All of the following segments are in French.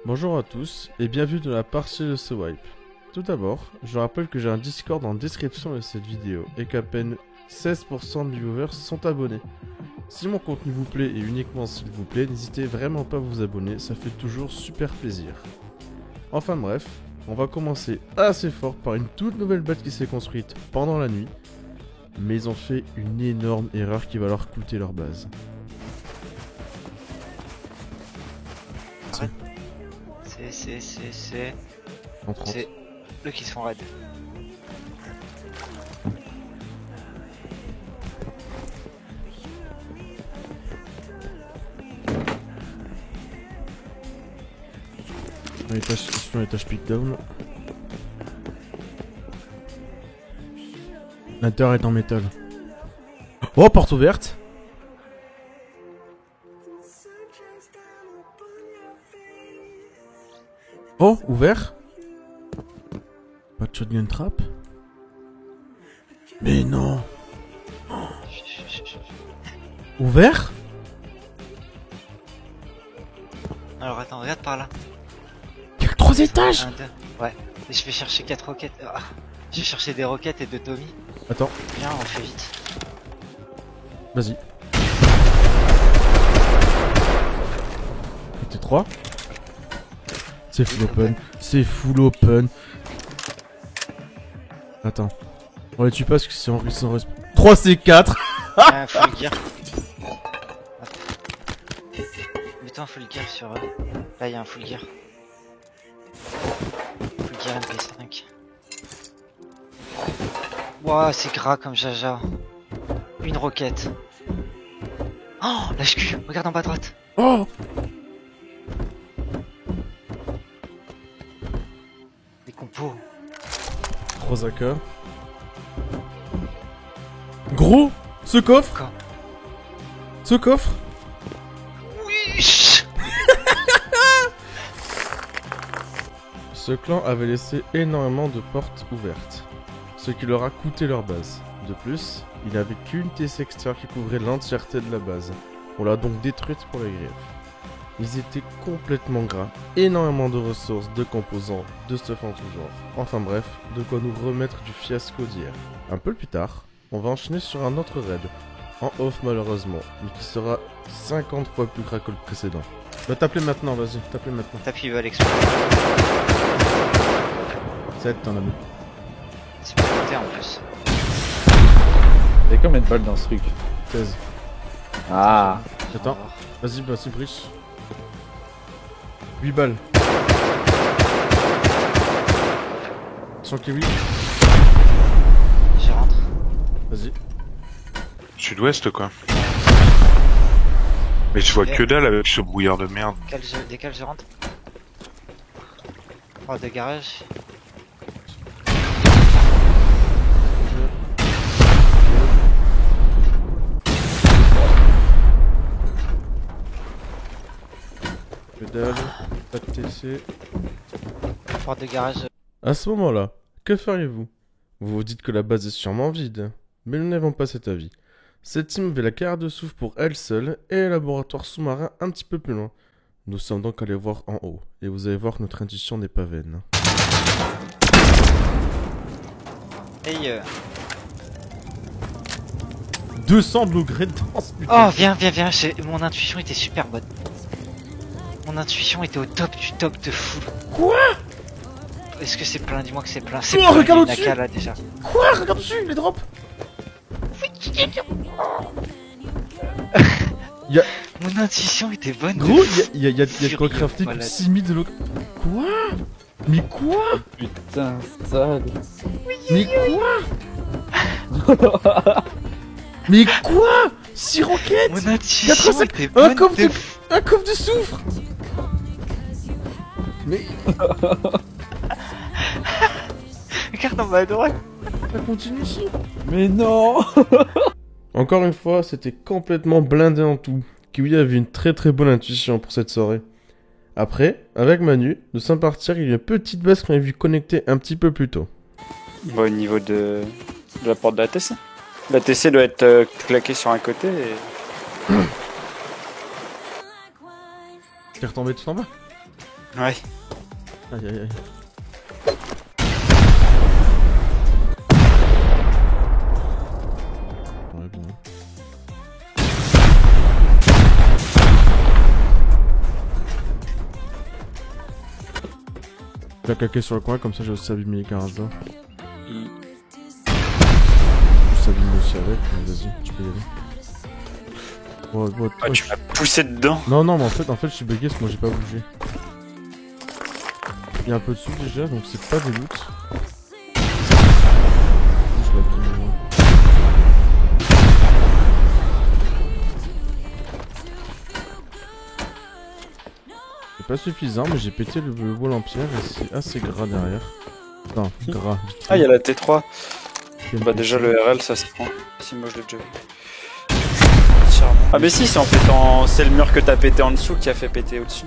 Bonjour à tous et bienvenue dans la partie de ce wipe. Tout d'abord, je rappelle que j'ai un Discord en description de cette vidéo et qu'à peine 16% de mes viewers sont abonnés. Si mon contenu vous plaît et uniquement s'il vous plaît, n'hésitez vraiment pas à vous abonner, ça fait toujours super plaisir. Enfin bref, on va commencer assez fort par une toute nouvelle bête qui s'est construite pendant la nuit, mais ils ont fait une énorme erreur qui va leur coûter leur base. C'est En 30. C'est eux qui se font raid. Je suis dans l'étage pick down. L'intérieur est en métal. Oh, porte ouverte. Oh, ouvert. Pas de shotgun trap. Mais non. Ouvert. Alors attends, regarde par là. Il y a que 3 étages. 1, 2, ouais. Et je vais chercher 4 roquettes. Ah. Je vais chercher des roquettes et de Tommy. Attends, Viens, on fait vite. vas-y. C'était 3. C'est full open. C'est full open. Attends. On les tue pas parce que c'est en risque. 3 c'est 4. Viens, full gear. Mets-toi un full gear sur eux. Là, il y a un full gear. Full gear MP5. Wouah, c'est gras comme jaja. Une roquette. Oh, lâche-cul, regarde en bas à droite. Oh. Des compos. Rosaka. Gros, ce coffre. Quoi? Ce coffre. Oui. Ce clan avait laissé énormément de portes ouvertes, ce qui leur a coûté leur base. De plus, il n'avait qu'une TC extérieure qui couvrait l'entièreté de la base. On l'a donc détruite pour les griefs. Ils étaient complètement gras, énormément de ressources, de composants, de stuff en tout genre. Enfin bref, de quoi nous remettre du fiasco d'hier. Un peu plus tard, on va enchaîner sur un autre raid, en off malheureusement, mais qui sera 50 fois plus gras que le précédent. Bah t'appeler maintenant, vas-y, t'appeler maintenant. Tapis veut l'exploser. 7, t'en as mis. C'est pas côté en plus. Il y a combien de balles dans ce truc? 16. Ah. Attends, vas-y, Brice. 8 balles. Sans kiwi, Je rentre. vas-y. Sud-ouest quoi. Mais je vois que dalle avec ce brouillard de merde. Décale, je rentre. Oh, de garage. Que dalle, pas de TC. Porte de garage. À ce moment-là, que feriez-vous? Vous vous dites que la base est sûrement vide, mais nous n'avons pas cet avis. Cette team avait la carrière de souffle pour elle seule et un laboratoire sous-marin un petit peu plus loin. Nous sommes donc allés voir en haut, et vous allez voir que notre intuition n'est pas vaine. Hey 200 degrés de danse, Oh, viens. Mon intuition était super bonne. Mon intuition était au top du top de fou. Quoi? Est-ce que c'est plein? Dis-moi que c'est plein. C'est Oh, plein, regarde il y a au-dessus. Naka, là déjà. Quoi? Regarde dessus, les drops. Mon intuition était bonne. de Gros, fou. il y a de quoi crafter pour Malade. 6000 de l'eau. Quoi? Mais quoi? Putain, sale. Mais quoi? Mais quoi? 6 roquettes? Mon intuition 85, était un bonne coffre de de, fou. un coffre de soufre. Mais Regarde en bas à droite. ça continue ici. Mais non. Encore une fois, c'était complètement blindé en tout. Kiwi avait une très bonne intuition pour cette soirée. Après, avec Manu, nous sommes partis, il y a une petite base qu'on avait vu connecter un petit peu plus tôt. Au niveau de la porte de la TC. La TC doit être claquée sur un côté et... T'es retombé tout en bas? Ouais. Aïe aïe aïe. Ouais, bien. Je vais claquer sur le coin, comme ça j'ai aussi abîmé les carasas. Mm. Je s'abîme aussi avec, mais vas-y, tu peux y aller. Ah, tu m'as poussé dedans. Non, non, mais en fait, je suis bugué parce que moi j'ai pas bougé. Il y a un peu de sous déjà, donc c'est pas des loots. Je l'abîme, moi. C'est pas suffisant, mais j'ai pété le wall en pierre et c'est assez gras derrière. Enfin, gras. Ah, il y a la T3. Vite. Bah, déjà, le RL, ça se prend. Si, moi, je l'ai déjà vu. Ah, mais si, c'est en pétant. C'est le mur que t'as pété en dessous qui a fait péter au-dessus.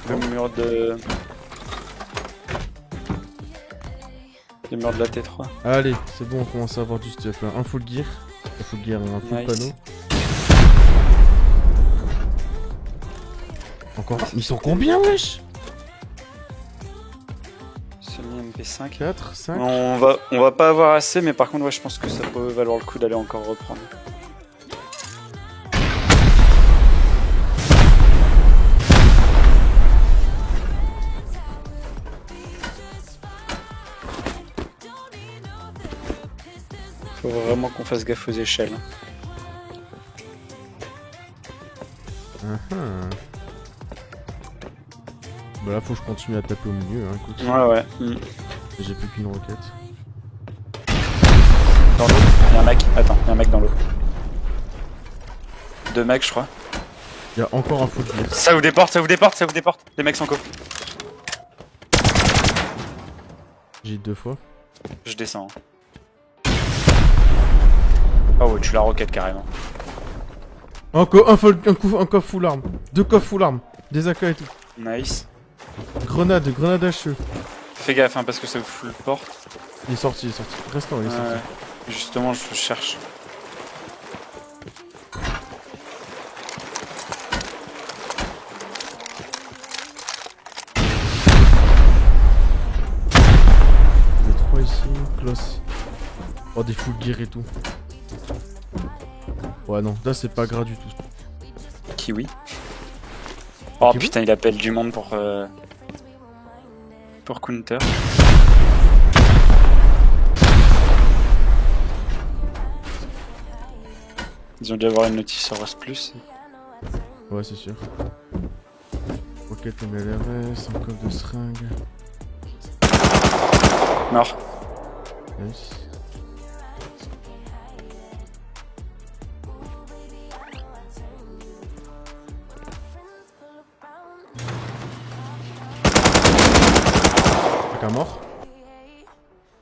Le mur de. Le mur de la T3. Allez, c'est bon, on commence à avoir du stuff là. Un full gear, un full Nice. panneau. Encore. Ils sont combien, wesh? Semi-MP5. 4, 5. On va pas avoir assez, mais par contre, ouais, je pense que ça peut valoir le coup d'aller encore reprendre. Faut vraiment qu'on fasse gaffe aux échelles. Bah là, faut que je continue à taper au milieu, hein, écoute. Ouais, ouais. J'ai plus qu'une roquette. Dans l'eau, il y a un mec. Attends, il y a un mec dans l'eau. 2 mecs, je crois. Il y a encore un full gear. Ça ouvre des portes, ça ouvre des portes, ça ouvre des portes. Les mecs sont co. J'ai hit 2 fois. Je descends. Ah ouais, tu la roquette carrément. Un coffre full arme. 2 coffres full arme. Des AK et tout. Nice. Grenade HE. Fais gaffe, hein, parce que ça fout le porte. Il est sorti. Reste là, il est sorti. Ouais. Justement, je cherche. Des 3 ici, close. Oh, des full gear et tout. Ouais, non, là c'est pas gras du tout. Kiwi. Oh Kiwi putain, il appelle du monde pour counter. Ils ont dû avoir une notice sur Rust Plus. Ouais, c'est sûr. Roquette MLRS, un coffre de seringue. Mort. Nice. Un mort.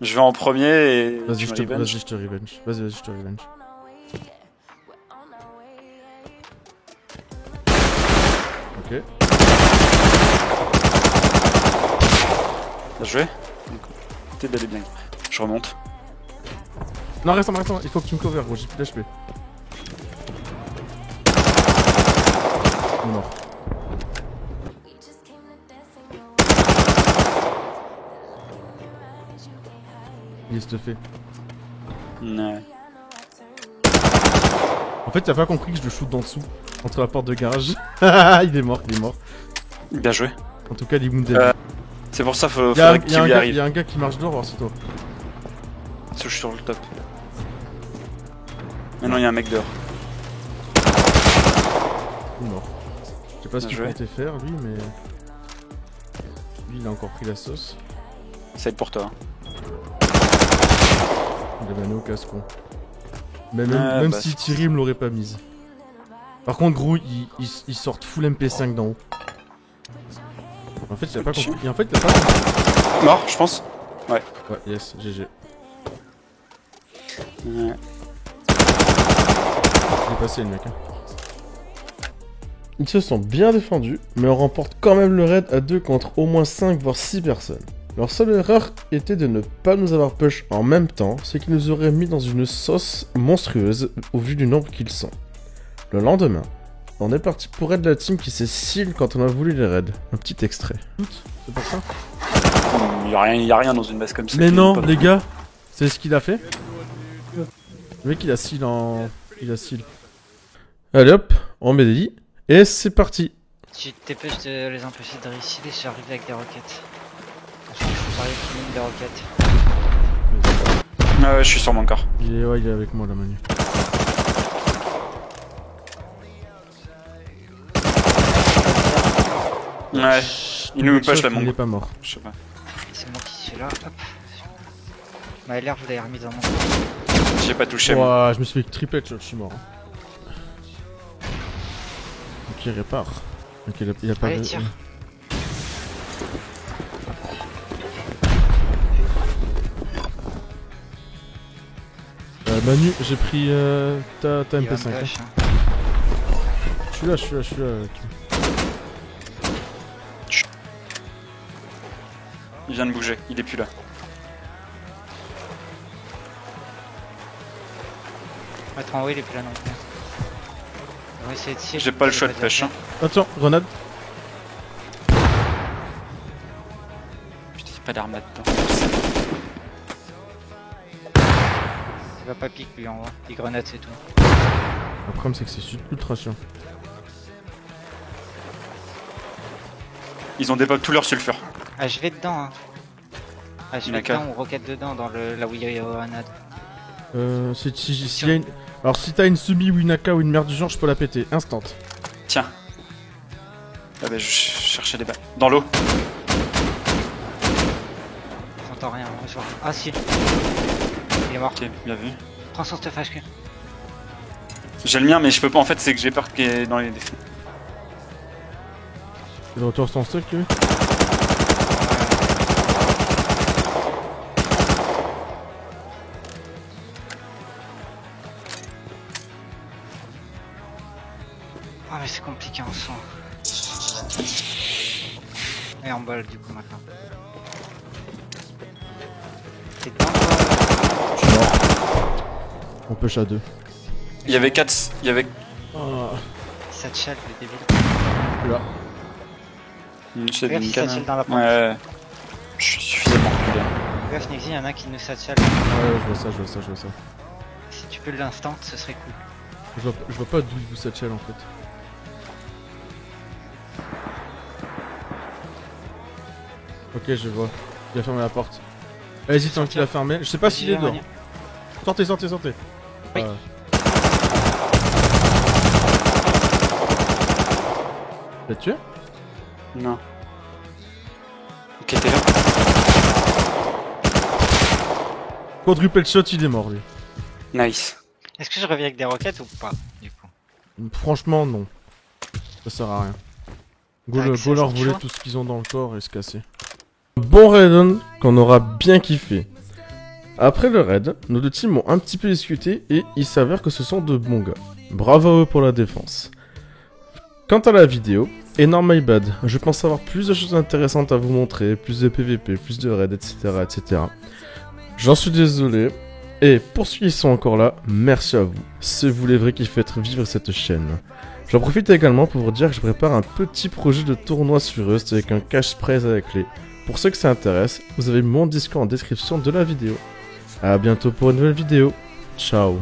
Je vais en premier et. Vas-y, tu je me te revenge. revenge. Vas-y, je te revenge. Ok. Bien joué. T'es bel et bien. Je remonte. Non, reste, il faut que tu me cover, gros, j'ai plus d'HP. Il est mort. Il est stuffé. Ouais. En fait, t'as pas compris que je le shoot d'en dessous, entre la porte de garage. il est mort. Bien joué. En tout cas, il est wounded. C'est pour ça qu'il faudrait qu'il lui Il arrive. y a un gars qui marche dehors, voir c'est toi. Je suis sur le top. Maintenant, il y a un mec dehors. Il est mort. Je sais pas ce Bien qu'il joué. comptait faire, lui, mais... Lui, il a encore pris la sauce. Ça va être pour toi. Il avait amené au casse-con. Mais Ah, même bah, si c'est- Thierry me l'aurait pas mise. Par contre, gros, ils sortent full MP5 d'en haut. En fait, il a pas compris. En fait, il a pas compris. Mort, je pense. Ouais, yes, GG. Ouais. Il est passé, le mec. Hein. Ils se sont bien défendus, mais on remporte quand même le raid à 2 contre au moins 5 voire 6 personnes. Leur seule erreur était de ne pas nous avoir push en même temps, ce qui nous aurait mis dans une sauce monstrueuse au vu du nombre qu'ils sont. Le lendemain, On est parti pour raid la team qui s'est seal quand on a voulu les raids. Un petit extrait. C'est pas ça? Y a rien dans une base comme ça. Mais non, les gars, c'est ce qu'il a fait. Le mec il a seal en... Il a seal. Allez hop, on met des lits. Et c'est parti. Si tu dépêches de les empêcher de réussir, j'arrive avec des roquettes. J'arrive avec une des roquettes. Ah ouais, je suis sur mon corps. Il est avec moi là, Manu. Ouais, il nous push la Il est montre. pas mort. Je sais pas. C'est moi qui suis là, hop. Ma LR, je l'ai remis dans mon... J'ai pas touché moi. Ouah, je me suis fait triple shot, je suis mort. Ok, il répare. Ok, il a pas... Allez, tire. Manu, j'ai pris ta Il va me MP5. push, hein. Je suis là. Il vient de bouger, il est plus là. Mettre en haut, il est plus là non plus. On va essayer de tirer. J'ai pas le choix de pêche. Hein. Attends, grenade. Putain, y'a pas d'arme là-dedans. Il va pas pique lui en haut. Il grenade, c'est tout. Le problème, c'est que c'est ultra chiant. Ils ont débug tout leur sulfure. Ah, je vais dedans, hein. Ah, je vais D'accord. dedans, on roquette dedans, dans le... là où il y a grenade. Si y a une... Alors, si t'as une sumi ou une AK ou une merde du genre, je peux la péter. Instant. Tiens. Ah bah je cherchais des balles. Dans l'eau. J'entends rien, moi, je vois. Ah, si. Il est mort. Ok, bien vu. Prends son stuff HQ. J'ai le mien mais je peux pas en fait, c'est que j'ai peur qu'il y ait dans les défauts. Il retourne son stock, lui. Ah, mais c'est compliqué en son. Et en balle, du coup, maintenant. T'es dedans, toi? Je suis mort. On push à 2. Il y avait 4. Il y avait. Ça te chatte, le débile. Là. C'est Regarde une si ça canne. chill dans la porte. Ouais. Je suis suffisamment reculé. Regarde, Nixie, il y en a qui nous satchel. Ouais, je vois ça. Si tu peux l'instant, ce serait cool. Je vois pas d'où il vous satchel en fait. Ok, je vois. Il a fermé la porte. Vas-y, tant qu'il a fermé. Je sais pas s'il est dehors. Sortez. Oui. T'as tué? Non. Ok, t'es là. Quadruple shot, il est mort lui. Nice. Est-ce que je reviens avec des roquettes ou pas, du coup? Franchement, non. Ça sert à rien. Go leur voler tout ce qu'ils ont dans le corps et se casser. Bon raid qu'on aura bien kiffé. Après le raid, nos deux teams ont un petit peu discuté et il s'avère que ce sont de bons gars. Bravo à eux pour la défense. Quant à la vidéo, énorme my bad, je pense avoir plus de choses intéressantes à vous montrer, plus de PVP, plus de raids, etc. etc. J'en suis désolé. Et pour ceux qui sont encore là, merci à vous. C'est vous les vrais qui faites vivre cette chaîne. J'en profite également pour vous dire que je prépare un petit projet de tournoi sur Rust avec un cash prize à la clé. Pour ceux que ça intéresse, vous avez mon Discord en description de la vidéo. A bientôt pour une nouvelle vidéo. Ciao.